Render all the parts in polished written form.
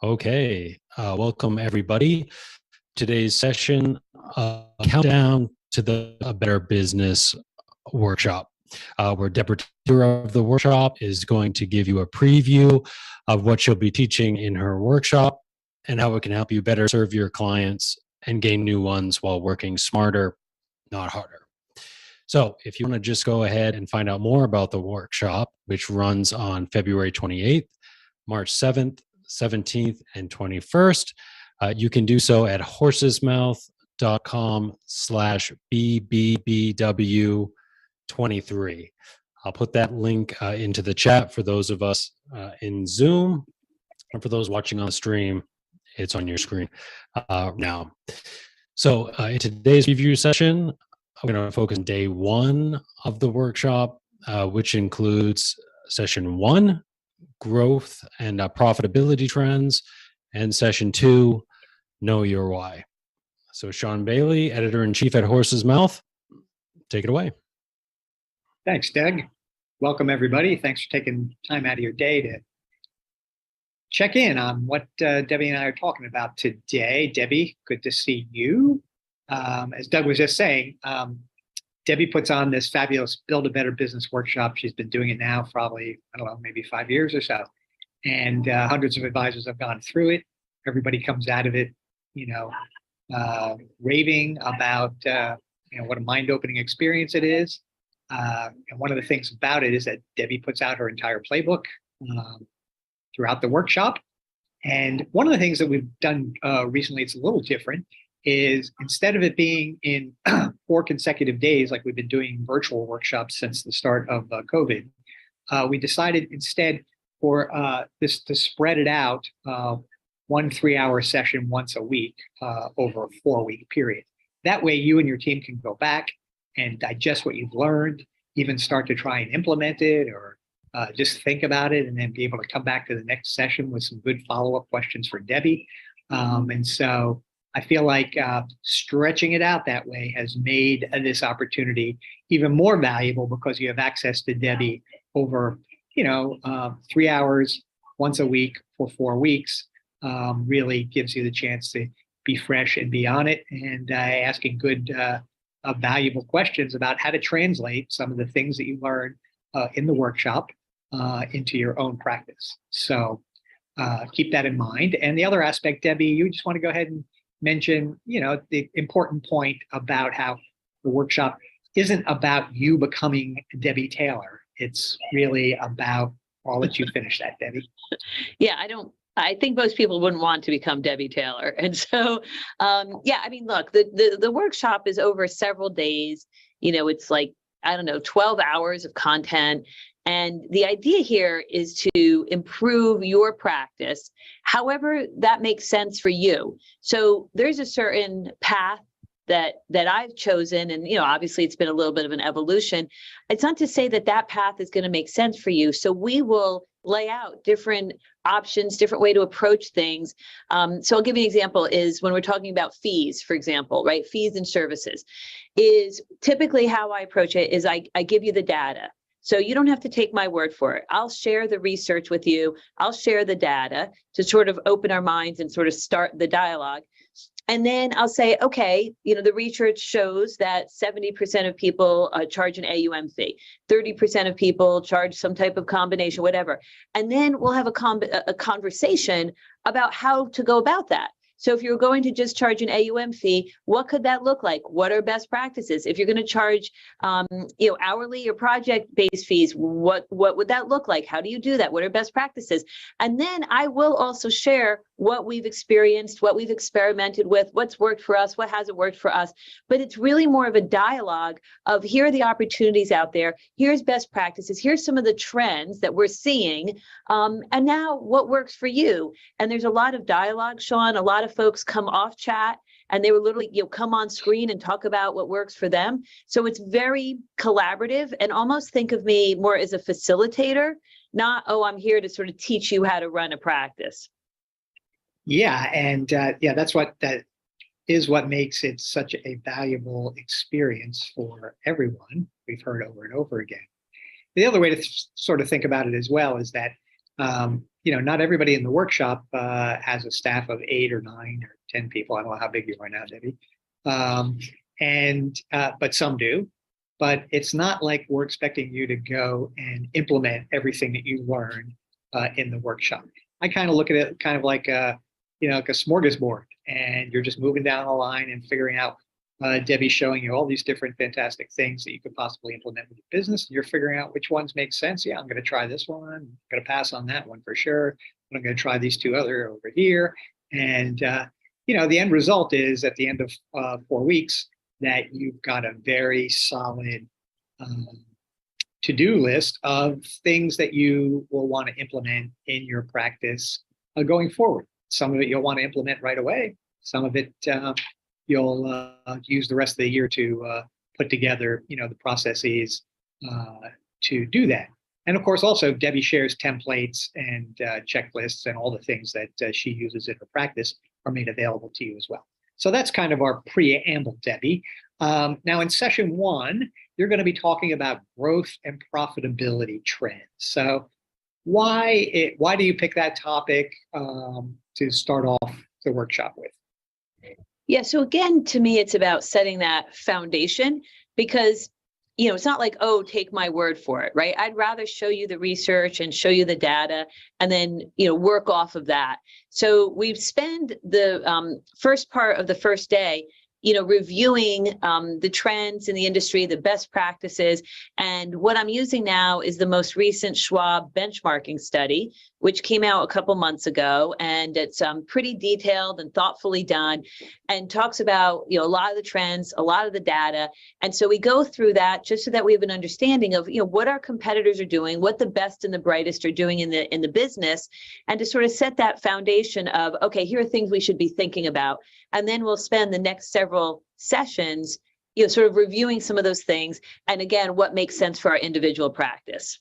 Okay, welcome everybody. Today's session, countdown to the A Better Business workshop, where Debra Taylor of the workshop is going to give you a preview of what she'll be teaching in her workshop and how it can help you better serve your clients and gain new ones while working smarter, not harder. So if you want to just go ahead and find out more about the workshop, which runs on February 28th, March 7th, 17th, and 21st, you can do so at horsesmouth.com/BBBW23. I'll put that link into the chat for those of us in Zoom, and for those watching on the stream, it's on your screen now. So in today's review session, I'm going to focus on day one of the workshop, which includes session one, growth and profitability trends, and session two, know your why. So Sean Bailey, editor-in-chief at Horse's Mouth, take it away. Thanks, Doug. Welcome, everybody. Thanks for taking time out of your day to check in on what Debbie and I are talking about today. Debbie, good to see you. As Doug was just saying, Debbie puts on this fabulous Build a Better Business workshop. She's been doing it now for probably, I don't know, maybe 5 years or so. And hundreds of advisors have gone through it. Everybody comes out of it, raving about, what a mind-opening experience it is. And one of the things about it is that Debbie puts out her entire playbook throughout the workshop. And one of the things that we've done recently, it's a little different, is instead of it being in 4 consecutive days, like we've been doing virtual workshops since the start of COVID, we decided instead for this to spread it out, 1 3-hour session once a week over a 4-week period. That way you and your team can go back and digest what you've learned, even start to try and implement it, or just think about it, and then be able to come back to the next session with some good follow-up questions for Debbie. And so I feel like stretching it out that way has made this opportunity even more valuable, because you have access to Debbie over, 3 hours once a week for 4 weeks. Really gives you the chance to be fresh and be on it, and asking good, valuable questions about how to translate some of the things that you learn in the workshop into your own practice. So keep that in mind. And the other aspect, Debbie, you just want to go ahead and mention, the important point about how the workshop isn't about you becoming Debbie Taylor. It's really about, I'll let you finish that, Debbie. Yeah, I think most people wouldn't want to become Debbie Taylor. And so, look, the workshop is over several days. It's like, 12 hours of content. And the idea here is to improve your practice, however that makes sense for you. So there's a certain path that I've chosen, and obviously it's been a little bit of an evolution. It's not to say that path is going to make sense for you. So we will lay out different options, different way to approach things. So I'll give you an example, is when we're talking about fees, for example, right? Fees and services is typically how I approach it. Is I give you the data. So you don't have to take my word for it. I'll share the research with you. I'll share the data to sort of open our minds and sort of start the dialogue. And then I'll say, okay, the research shows that 70% of people charge an AUM fee, 30% of people charge some type of combination, whatever. And then we'll have a conversation about how to go about that. So if you're going to just charge an AUM fee, what could that look like? What are best practices? If you're going to charge, hourly or project-based fees, what would that look like? How do you do that? What are best practices? And then I will also share what we've experienced, what we've experimented with, what's worked for us, what hasn't worked for us. But it's really more of a dialogue of, here are the opportunities out there. Here's best practices. Here's some of the trends that we're seeing. And now what works for you? And there's a lot of dialogue, Sean. A lot of folks come off chat and they will literally come on screen and talk about what works for them. So it's very collaborative, and almost think of me more as a facilitator, not, I'm here to sort of teach you how to run a practice. Yeah, and that is what makes it such a valuable experience for everyone. We've heard over and over again. The other way to sort of think about it as well is that not everybody in the workshop has a staff of 8 or 9 or 10 people. I don't know how big you are now, Debbie. But some do. But it's not like we're expecting you to go and implement everything that you learn in the workshop. I kind of look at it kind of like like a smorgasbord, and you're just moving down the line and figuring out. Debbie's showing you all these different fantastic things that you could possibly implement with your business. And you're figuring out which ones make sense. Yeah, I'm going to try this one. I'm going to pass on that one for sure. But I'm going to try these 2 other over here. And, the end result is at the end of 4 weeks that you've got a very solid to-do list of things that you will want to implement in your practice going forward. Some of it you'll want to implement right away. Some of it you'll use the rest of the year to put together, the processes to do that. And of course, also Debbie shares templates and checklists, and all the things that she uses in her practice are made available to you as well. So that's kind of our preamble, Debbie. Now in session 1, you're going to be talking about growth and profitability trends. So why do you pick that topic to start off the workshop with? Yeah. So again, to me, it's about setting that foundation, because, it's not like, oh, take my word for it, right? I'd rather show you the research and show you the data and then, work off of that. So we spend the first part of the first day, reviewing the trends in the industry, the best practices. And what I'm using now is the most recent Schwab benchmarking study, which came out a couple months ago. And it's pretty detailed and thoughtfully done, and talks about, a lot of the trends, a lot of the data. And so we go through that just so that we have an understanding of, what our competitors are doing, what the best and the brightest are doing in the business, and to sort of set that foundation of, okay, here are things we should be thinking about. And then we'll spend the next several sessions, sort of reviewing some of those things. And again, what makes sense for our individual practice.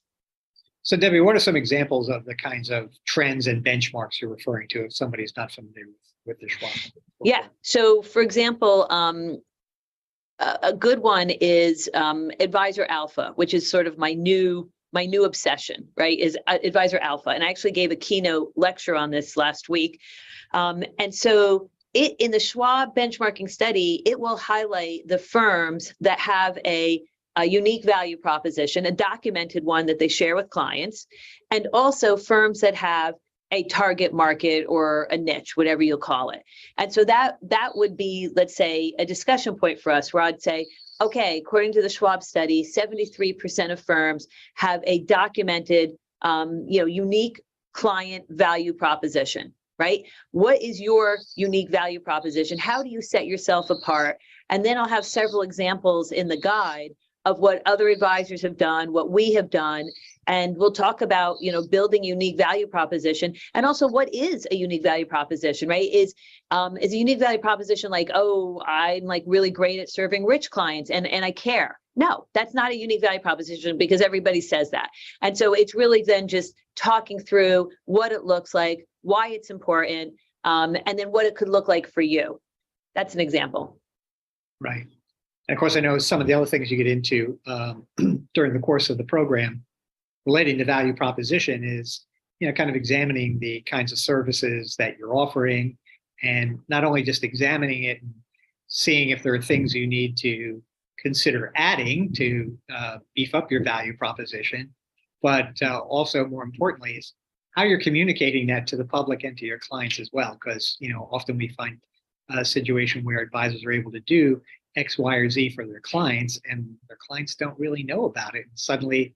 So Debbie, what are some examples of the kinds of trends and benchmarks you're referring to if somebody's not familiar with the Schwab? Yeah. So for example, a good one is Advisor Alpha, which is sort of my new obsession, right, is Advisor Alpha. And I actually gave a keynote lecture on this last week. And so in the Schwab benchmarking study, it will highlight the firms that have a unique value proposition, a documented one that they share with clients, and also firms that have a target market or a niche, whatever you'll call it. And so that would be, let's say, a discussion point for us, where I'd say, okay, according to the Schwab study, 73% of firms have a documented, unique client value proposition, right? What is your unique value proposition? How do you set yourself apart? And then I'll have several examples in the guide of what other advisors have done, what we have done. And we'll talk about, building unique value proposition, and also what is a unique value proposition, right? Is a unique value proposition like, oh, I'm like really great at serving rich clients and I care. No, that's not a unique value proposition, because everybody says that. And so it's really then just talking through what it looks like, why it's important, and then what it could look like for you. That's an example. Right. And of course, I know some of the other things you get into during the course of the program relating to value proposition is, kind of examining the kinds of services that you're offering, and not only just examining it and seeing if there are things you need to consider adding to beef up your value proposition, but also more importantly is how you're communicating that to the public and to your clients as well. Because, often we find a situation where advisors are able to do X, Y, or Z for their clients, and their clients don't really know about it. And suddenly,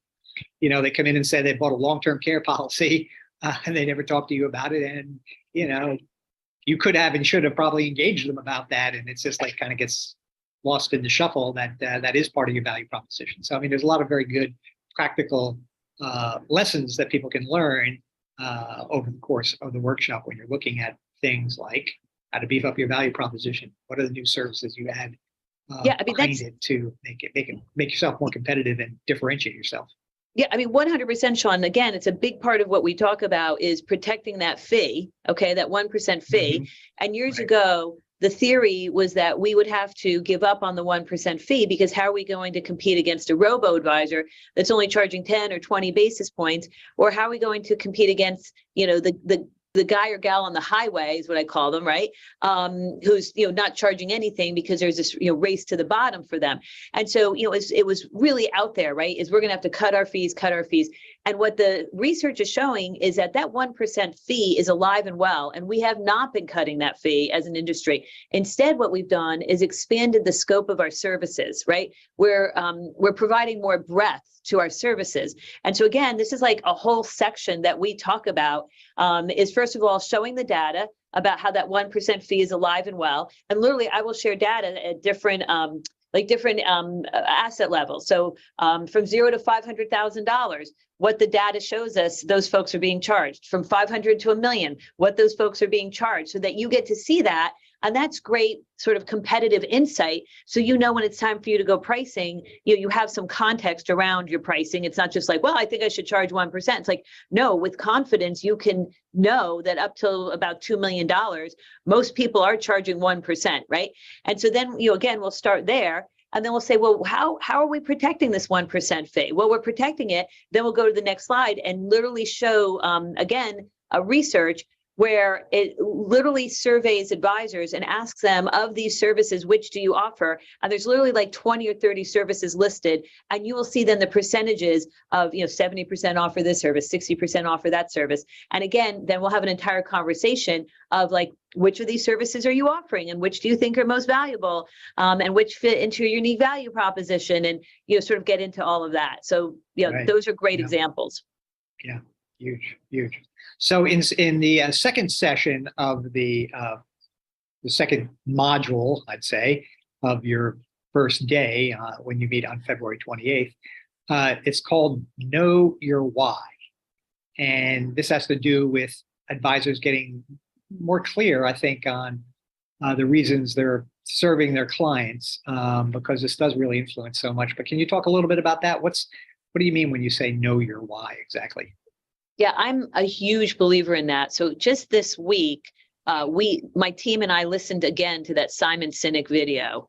they come in and say they bought a long-term care policy and they never talked to you about it. And, you could have and should have probably engaged them about that. And it's just like kind of gets lost in the shuffle that is part of your value proposition. So, there's a lot of very good practical lessons that people can learn over the course of the workshop when you're looking at things like how to beef up your value proposition. What are the new services you add behind it to make yourself more competitive and differentiate yourself? Yeah, 100%, Sean. Again, it's a big part of what we talk about is protecting that fee, okay, that 1% fee. Mm-hmm. And years ago, the theory was that we would have to give up on the 1% fee, because how are we going to compete against a robo advisor that's only charging 10 or 20 basis points? Or how are we going to compete against, the guy or gal on the highway is what I call them, right? Who's, not charging anything, because there's this, race to the bottom for them. And so, it was really out there, right? Is we're going to have to cut our fees. And what the research is showing is that 1% fee is alive and well. And we have not been cutting that fee as an industry. Instead, what we've done is expanded the scope of our services, right? We're providing more breadth to our services. And so again, this is like a whole section that we talk about, is first of all, showing the data about how that 1% fee is alive and well. And literally, I will share data at different asset levels. So from $0 to $500,000, what the data shows us, those folks are being charged. From 500 to $1 million, what those folks are being charged, so that you get to see that. And that's great sort of competitive insight. So, when it's time for you to go pricing, you have some context around your pricing. It's not just like, well, I think I should charge 1%. It's like, no, with confidence, you can know that up to about $2 million, most people are charging 1%, right? And so then, again, we'll start there. And then we'll say, well, how are we protecting this 1% fee? Well, we're protecting it. Then we'll go to the next slide and literally show, again, a research where it literally surveys advisors and asks them, of these services, which do you offer? And there's literally like 20 or 30 services listed. And you will see then the percentages of, 70% offer this service, 60% offer that service. And again, then we'll have an entire conversation of like, which of these services are you offering, and which do you think are most valuable, and which fit into your unique value proposition, and sort of get into all of that. So Right. Those are great Yeah. examples. Yeah, huge. So in the second session of the second module, I'd say, of your first day when you meet on February 28th, it's called Know Your Why. And this has to do with advisors getting more clear, I think, on the reasons they're serving their clients, because this does really influence so much. But can you talk a little bit about that? What do you mean when you say know your why exactly? Yeah, I'm a huge believer in that. So just this week, my team and I listened again to that Simon Sinek video.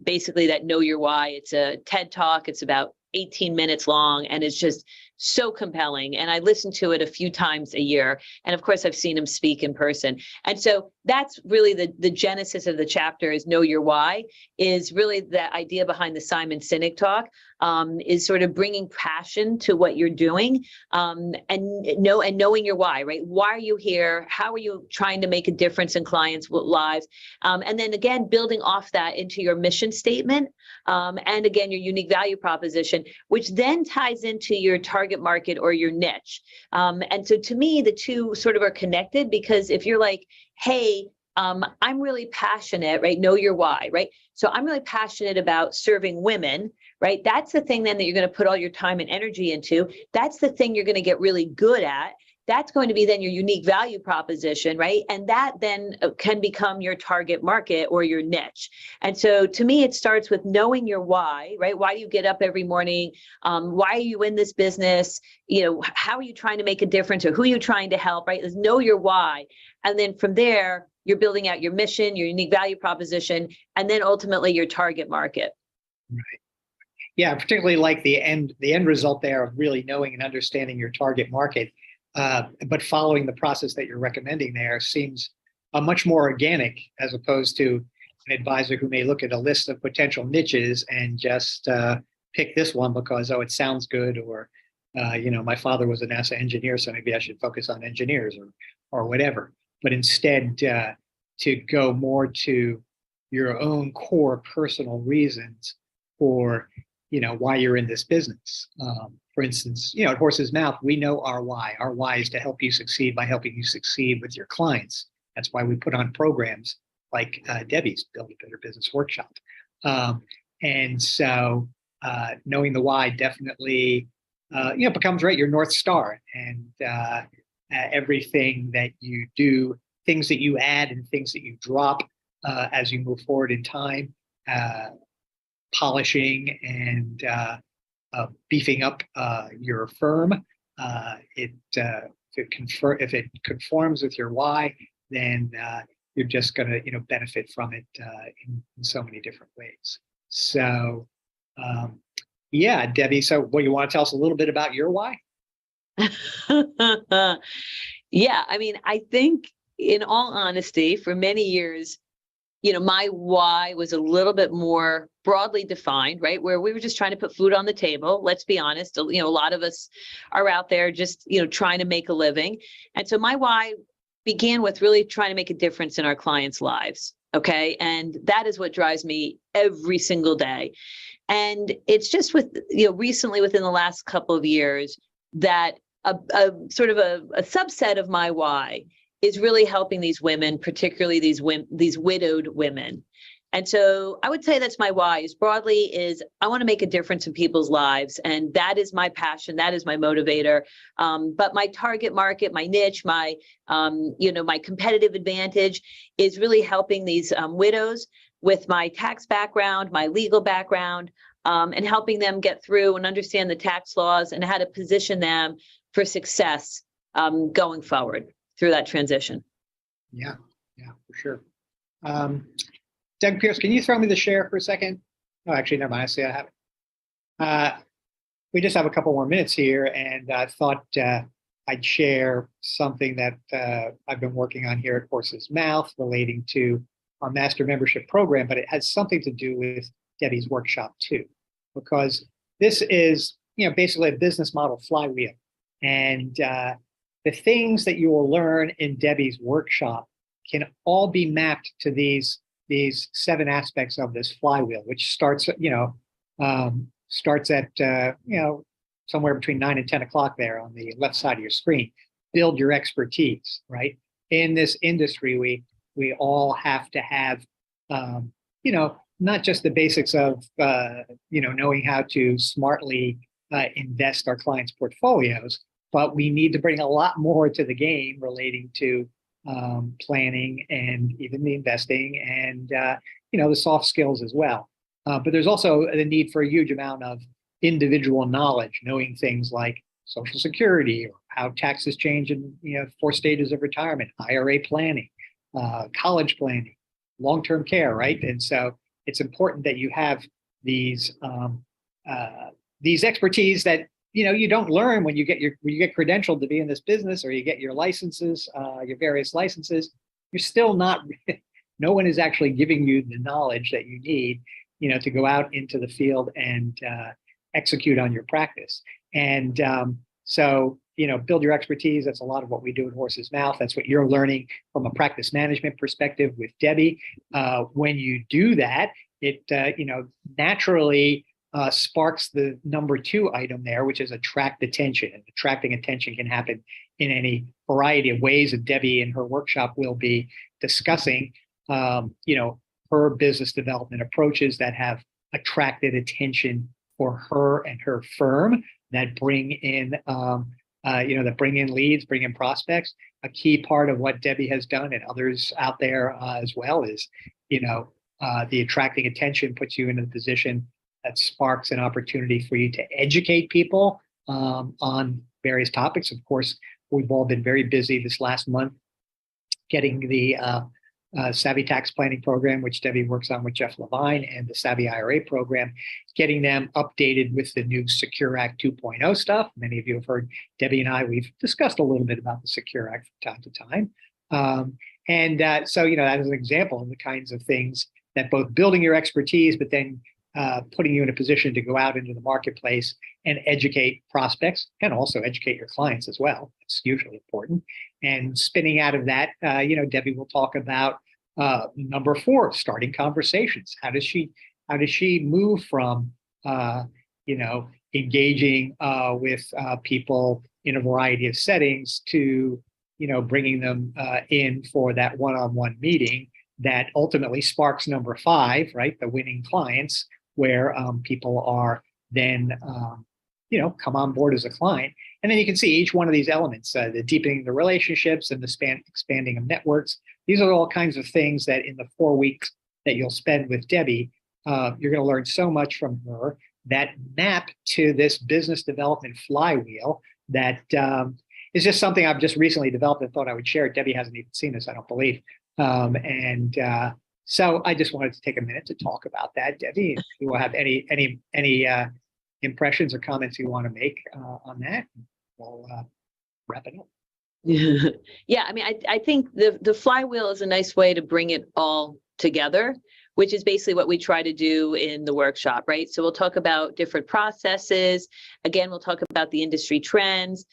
Basically, that Know Your Why. It's a TED Talk. It's about 18 minutes long, and it's just so compelling. And I listen to it a few times a year. And of course, I've seen him speak in person. And so that's really the genesis of the chapter, is Know Your Why, is really the idea behind the Simon Sinek talk, is sort of bringing passion to what you're doing, and knowing your why, right? Why are you here? How are you trying to make a difference in clients' lives? And then again, building off that into your mission statement, and again, your unique value proposition, which then ties into your target market or your niche. And so to me, the two sort of are connected, because if you're like, hey, I'm really passionate, right? Know your why, right? So I'm really passionate about serving women, right? That's the thing then that you're going to put all your time and energy into. That's the thing you're going to get really good at. That's going to be then your unique value proposition, right? And that then can become your target market or your niche. And so to me, it starts with knowing your why, right? Why do you get up every morning? Why are you in this business? How are you trying to make a difference, or who are you trying to help, right? Is know your why. And then from there, you're building out your mission, your unique value proposition, and then ultimately your target market. Right. Yeah, particularly like the end result there of really knowing and understanding your target market. But following the process that you're recommending there seems much more organic, as opposed to an advisor who may look at a list of potential niches and just pick this one because, it sounds good, or, my father was a NASA engineer, so maybe I should focus on engineers or whatever. But instead, to go more to your own core personal reasons for, why you're in this business. For instance, at Horse's Mouth, we know our why. Our why is to help you succeed by helping you succeed with your clients. That's why we put on programs like Debbie's Build a Better Business Workshop. And so knowing the why definitely, becomes your North Star. And everything that you do, things that you add and things that you drop as you move forward in time, polishing and beefing up your firm. If it conforms with your why, then you're just going to, benefit from it in so many different ways. So, yeah, Debbie, so what, you want to tell us a little bit about your why? Yeah, I mean, I think in all honesty, for many years, my why was a little bit more broadly defined, right? Where we were just trying to put food on the table. Let's be honest, a lot of us are out there just, trying to make a living. And so my why began with really trying to make a difference in our clients' lives. Okay. And that is what drives me every single day. And it's just recently within the last couple of years that a sort of a subset of my why is really helping these women, particularly these widowed women. And so I would say that's my why is broadly is I want to make a difference in people's lives. And that is my passion. That is my motivator. But my target market, my niche, my competitive advantage is really helping these widows with my tax background, my legal background, and helping them get through and understand the tax laws and how to position them for success going forward through that transition. Yeah, for sure. Doug Pierce, can you throw me the share for a second? Oh, actually, never mind. I see I have it. We just have a couple more minutes here, and I thought I'd share something that I've been working on here at Horse's Mouth relating to our master membership program, but it has something to do with Debbie's workshop too, because this is, basically a business model flywheel. And the things that you will learn in Debbie's workshop can all be mapped to these 7 aspects of this flywheel, which starts at somewhere between 9 and 10 o'clock there on the left side of your screen. Build your expertise, right? In this industry, we all have to have, not just the basics of, knowing how to smartly invest our clients' portfolios, but we need to bring a lot more to the game relating to planning and even the investing and, the soft skills as well. But there's also the need for a huge amount of individual knowledge, knowing things like Social Security or how taxes change in 4 stages of retirement, IRA planning, college planning, long-term care, right? And so it's important that you have these expertise that you don't learn when you get credentialed to be in this business, or you get your licenses, your various licenses. You're still not. No one is actually giving you the knowledge that you need, to go out into the field and execute on your practice. And so, build your expertise. That's a lot of what we do at Horse's Mouth. That's what you're learning from a practice management perspective with Debbie. When you do that, it naturally sparks the number 2 item there, which is attract attention. And attracting attention can happen in any variety of ways. And Debbie in her workshop will be discussing, her business development approaches that have attracted attention for her and her firm that bring in, leads, bring in prospects. A key part of what Debbie has done and others out there as well is, the attracting attention puts you in a position that sparks an opportunity for you to educate people on various topics. Of course, we've all been very busy this last month getting the Savvy Tax Planning Program, which Debbie works on with Jeff Levine, and the Savvy IRA program, getting them updated with the new Secure Act 2.0 stuff. Many of you have heard Debbie and I, we've discussed a little bit about the Secure Act from time to time. So, that is an example of the kinds of things that both building your expertise, but then putting you in a position to go out into the marketplace and educate prospects and also educate your clients as well. It's hugely important. And spinning out of that, Debbie will talk about number 4, starting conversations. How does she move from, engaging with people in a variety of settings to, bringing them in for that one-on-one meeting that ultimately sparks number 5, right? The winning clients, where people are then, come on board as a client. And then you can see each one of these elements, the deepening the relationships and the expanding of networks. These are all kinds of things that in the 4 weeks that you'll spend with Debbie, you're going to learn so much from her that map to this business development flywheel that is just something I've just recently developed and thought I would share. Debbie hasn't even seen this, I don't believe. So I just wanted to take a minute to talk about that. Debbie, if you will have any impressions or comments you want to make on that, we'll wrap it up. Yeah, I mean, I think the flywheel is a nice way to bring it all together, which is basically what we try to do in the workshop, right? So we'll talk about different processes. Again, we'll talk about the industry trends.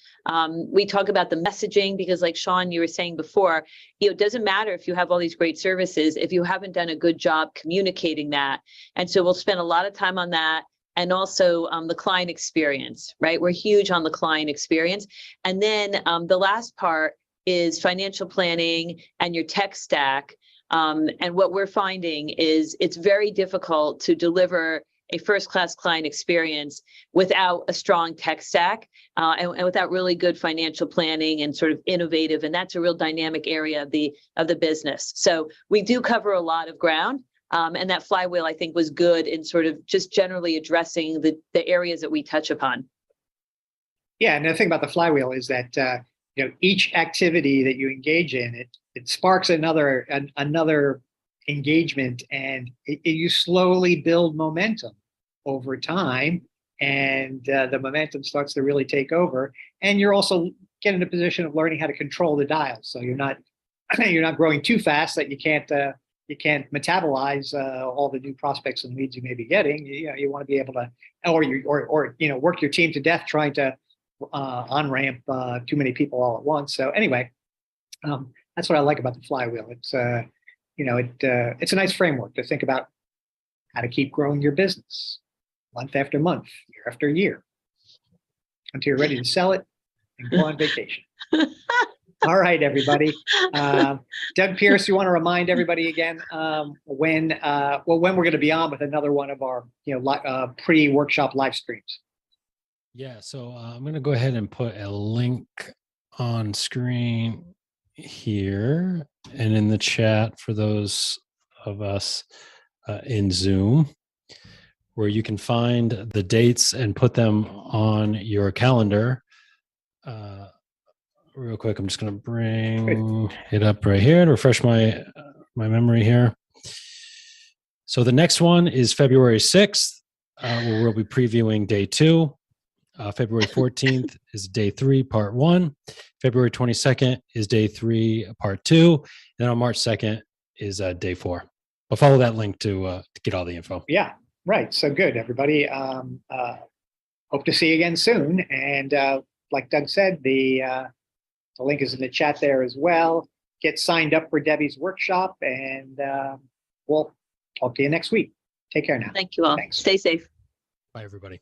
We talk about the messaging, because like Sean, you were saying before, it doesn't matter if you have all these great services if you haven't done a good job communicating that. And so we'll spend a lot of time on that. And also the client experience, right? We're huge on the client experience. And then the last part is financial planning and your tech stack. And what we're finding is it's very difficult to deliver a first-class client experience without a strong tech stack and without really good financial planning and sort of innovative. And that's a real dynamic area of the business. So we do cover a lot of ground. And that flywheel, I think, was good in sort of just generally addressing the areas that we touch upon. Yeah, and the thing about the flywheel is that each activity that you engage in, it sparks another engagement, and you slowly build momentum over time, and the momentum starts to really take over. And you're also get in a position of learning how to control the dial, so you're not growing too fast that you can't metabolize all the new prospects and leads you may be getting. You want to be able to, or work your team to death trying to on ramp too many people all at once. So anyway, that's what I like about the flywheel. It's it's a nice framework to think about how to keep growing your business month after month, year after year, until you're ready to sell it and go on vacation. All right, everybody. Doug Pierce, you want to remind everybody again when we're going to be on with another one of our pre-workshop live streams? Yeah, so I'm going to go ahead and put a link on screen here and in the chat for those of us in Zoom, where you can find the dates and put them on your calendar. Real quick, I'm just going to bring it up right here to refresh my memory here. So the next one is February 6th, where we'll be previewing day 2. February 14th is day 3, part 1. February 22nd is day 3, part 2. Then on March 2nd is day 4. I'll follow that link to get all the info. Yeah, right. So good, everybody. Hope to see you again soon. And like Doug said, the link is in the chat there as well. Get signed up for Debbie's workshop, and we'll talk to you next week. Take care now. Thank you all. Thanks. Stay safe. Bye, everybody.